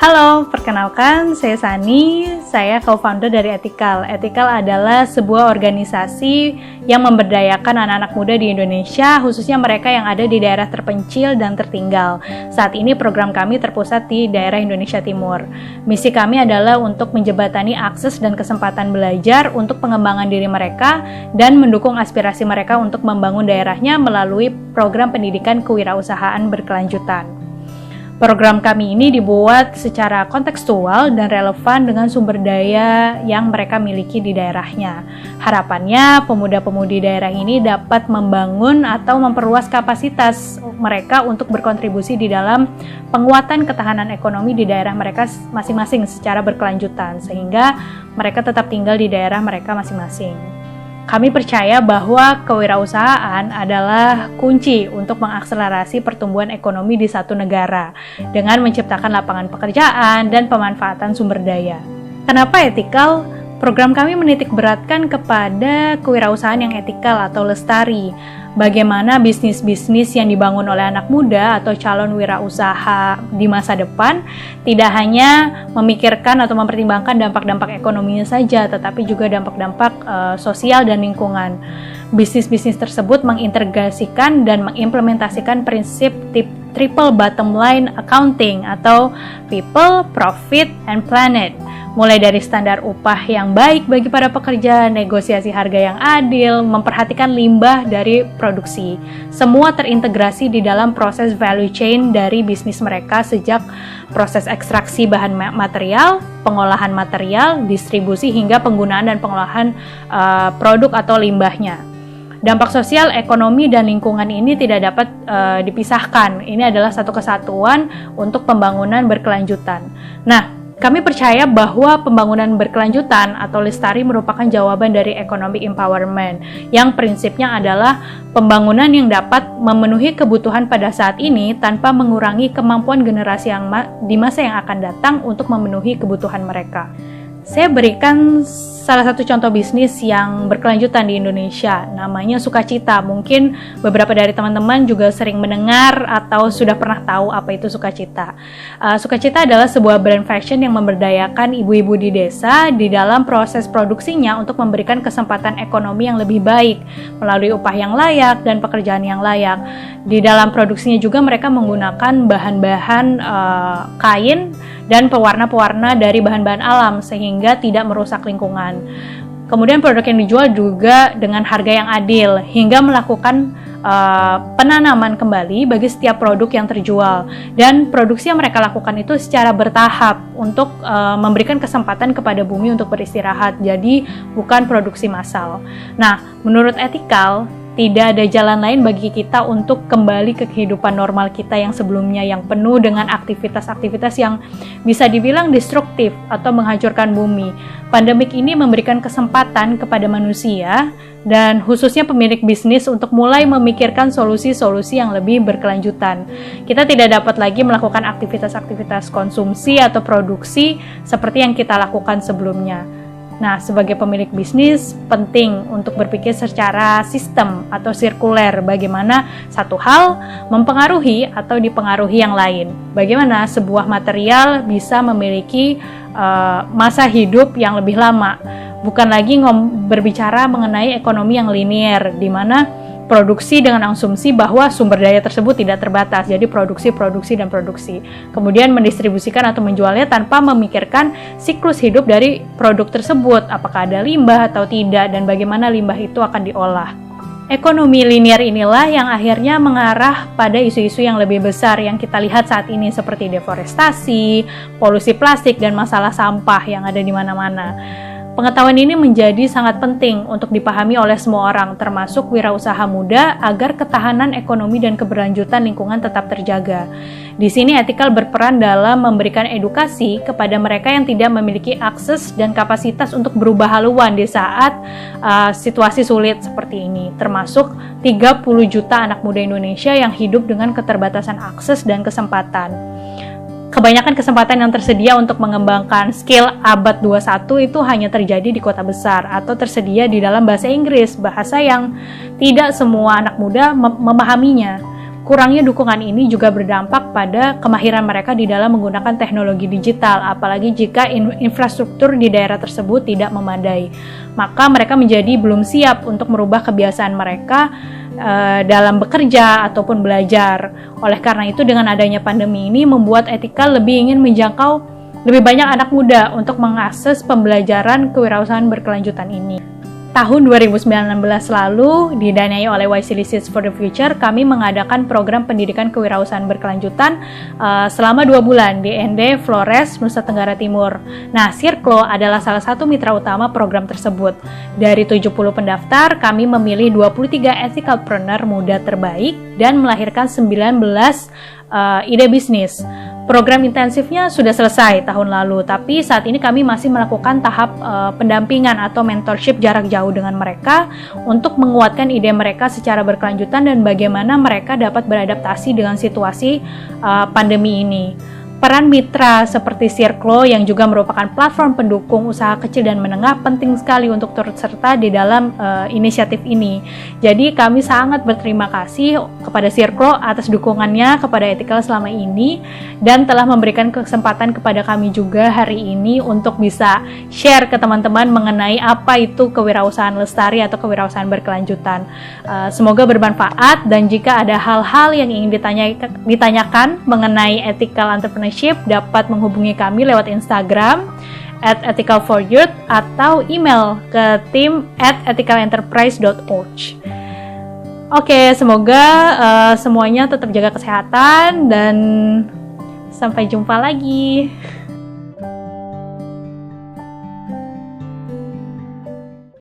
Halo, perkenalkan saya Sani, saya co-founder dari Ethical. Ethical adalah sebuah organisasi yang memberdayakan anak-anak muda di Indonesia, khususnya mereka yang ada di daerah terpencil dan tertinggal. Saat ini program kami terpusat di daerah Indonesia Timur. Misi kami adalah untuk menjembatani akses dan kesempatan belajar untuk pengembangan diri mereka dan mendukung aspirasi mereka untuk membangun daerahnya melalui program pendidikan kewirausahaan berkelanjutan. Program kami ini dibuat secara kontekstual dan relevan dengan sumber daya yang mereka miliki di daerahnya. Harapannya, pemuda-pemudi daerah ini dapat membangun atau memperluas kapasitas mereka untuk berkontribusi di dalam penguatan ketahanan ekonomi di daerah mereka masing-masing secara berkelanjutan, sehingga mereka tetap tinggal di daerah mereka masing-masing. Kami percaya bahwa kewirausahaan adalah kunci untuk mengakselerasi pertumbuhan ekonomi di satu negara dengan menciptakan lapangan pekerjaan dan pemanfaatan sumber daya. Kenapa etikal? Program kami menitik beratkan kepada kewirausahaan yang etikal atau lestari. Bagaimana bisnis-bisnis yang dibangun oleh anak muda atau calon wirausaha di masa depan tidak hanya memikirkan atau mempertimbangkan dampak-dampak ekonominya saja, tetapi juga dampak-dampak sosial dan lingkungan. Bisnis-bisnis tersebut mengintegrasikan dan mengimplementasikan prinsip triple bottom line accounting atau people, profit, and planet. Mulai dari standar upah yang baik bagi para pekerja, negosiasi harga yang adil, memperhatikan limbah dari produksi. Semua terintegrasi di dalam proses value chain dari bisnis mereka sejak proses ekstraksi bahan material, pengolahan material, distribusi hingga penggunaan dan pengolahan produk atau limbahnya. Dampak sosial, ekonomi, dan lingkungan ini tidak dapat dipisahkan. Ini adalah satu kesatuan untuk pembangunan berkelanjutan. Nah, kami percaya bahwa pembangunan berkelanjutan atau lestari merupakan jawaban dari economic empowerment yang prinsipnya adalah pembangunan yang dapat memenuhi kebutuhan pada saat ini tanpa mengurangi kemampuan generasi yang di masa yang akan datang untuk memenuhi kebutuhan mereka. Saya berikan salah satu contoh bisnis yang berkelanjutan di Indonesia, namanya Sukacita. Mungkin beberapa dari teman-teman juga sering mendengar atau sudah pernah tahu apa itu Sukacita. Sukacita adalah sebuah brand fashion yang memberdayakan ibu-ibu di desa di dalam proses produksinya untuk memberikan kesempatan ekonomi yang lebih baik melalui upah yang layak dan pekerjaan yang layak. Di dalam produksinya juga mereka menggunakan bahan-bahan kain dan pewarna-pewarna dari bahan-bahan alam sehingga tidak merusak lingkungan. Kemudian produk yang dijual juga dengan harga yang adil hingga melakukan penanaman kembali bagi setiap produk yang terjual, dan produksi yang mereka lakukan itu secara bertahap untuk memberikan kesempatan kepada bumi untuk beristirahat, jadi bukan produksi massal. Nah, menurut Ethical, tidak ada jalan lain bagi kita untuk kembali ke kehidupan normal kita yang sebelumnya, yang penuh dengan aktivitas-aktivitas yang bisa dibilang destruktif atau menghancurkan bumi. Pandemik ini memberikan kesempatan kepada manusia dan khususnya pemilik bisnis untuk mulai memikirkan solusi-solusi yang lebih berkelanjutan. Kita tidak dapat lagi melakukan aktivitas-aktivitas konsumsi atau produksi seperti yang kita lakukan sebelumnya. Nah, sebagai pemilik bisnis, penting untuk berpikir secara sistem atau sirkuler, bagaimana satu hal mempengaruhi atau dipengaruhi yang lain. Bagaimana sebuah material bisa memiliki masa hidup yang lebih lama. Bukan lagi berbicara mengenai ekonomi yang linier, di mana produksi dengan asumsi bahwa sumber daya tersebut tidak terbatas, jadi produksi, dan produksi. Kemudian mendistribusikan atau menjualnya tanpa memikirkan siklus hidup dari produk tersebut, apakah ada limbah atau tidak, dan bagaimana limbah itu akan diolah. Ekonomi linier inilah yang akhirnya mengarah pada isu-isu yang lebih besar yang kita lihat saat ini seperti deforestasi, polusi plastik, dan masalah sampah yang ada di mana-mana. Pengetahuan ini menjadi sangat penting untuk dipahami oleh semua orang, termasuk wirausaha muda, agar ketahanan ekonomi dan keberlanjutan lingkungan tetap terjaga. Di sini Ethical berperan dalam memberikan edukasi kepada mereka yang tidak memiliki akses dan kapasitas untuk berubah haluan di saat situasi sulit seperti ini, termasuk 30 juta anak muda Indonesia yang hidup dengan keterbatasan akses dan kesempatan. kebanyakan kesempatan yang tersedia untuk mengembangkan skill abad 21 itu hanya terjadi di kota besar atau tersedia di dalam bahasa Inggris, bahasa yang tidak semua anak muda memahaminya. Kurangnya dukungan ini juga berdampak pada kemahiran mereka di dalam menggunakan teknologi digital, apalagi jika infrastruktur di daerah tersebut tidak memadai. Maka mereka menjadi belum siap untuk merubah kebiasaan mereka dalam bekerja ataupun belajar. Oleh karena itu, dengan adanya pandemi ini membuat Ethical lebih ingin menjangkau lebih banyak anak muda untuk mengakses pembelajaran kewirausahaan berkelanjutan ini. Tahun 2019 lalu, didanai oleh YC Seeds for the Future, kami mengadakan program pendidikan kewirausahaan berkelanjutan selama 2 bulan di ND Flores, Nusa Tenggara Timur. Nah, Circlo adalah salah satu mitra utama program tersebut. Dari 70 pendaftar, kami memilih 23 ethicalpreneur muda terbaik dan melahirkan 19 ide bisnis. Program intensifnya sudah selesai tahun lalu, tapi saat ini kami masih melakukan tahap pendampingan atau mentorship jarak jauh dengan mereka untuk menguatkan ide mereka secara berkelanjutan dan bagaimana mereka dapat beradaptasi dengan situasi pandemi ini. Peran mitra seperti Circlo yang juga merupakan platform pendukung usaha kecil dan menengah penting sekali untuk turut serta di dalam inisiatif ini. Jadi kami sangat berterima kasih kepada Circlo atas dukungannya kepada Ethical selama ini dan telah memberikan kesempatan kepada kami juga hari ini untuk bisa share ke teman-teman mengenai apa itu kewirausahaan lestari atau kewirausahaan berkelanjutan. Semoga bermanfaat, dan jika ada hal-hal yang ingin ditanyakan mengenai ethical entrepreneurship dapat menghubungi kami lewat Instagram @ethicalforyouth atau email ke tim@ethicalenterprise.org. Oke, semoga semuanya tetap jaga kesehatan dan sampai jumpa lagi.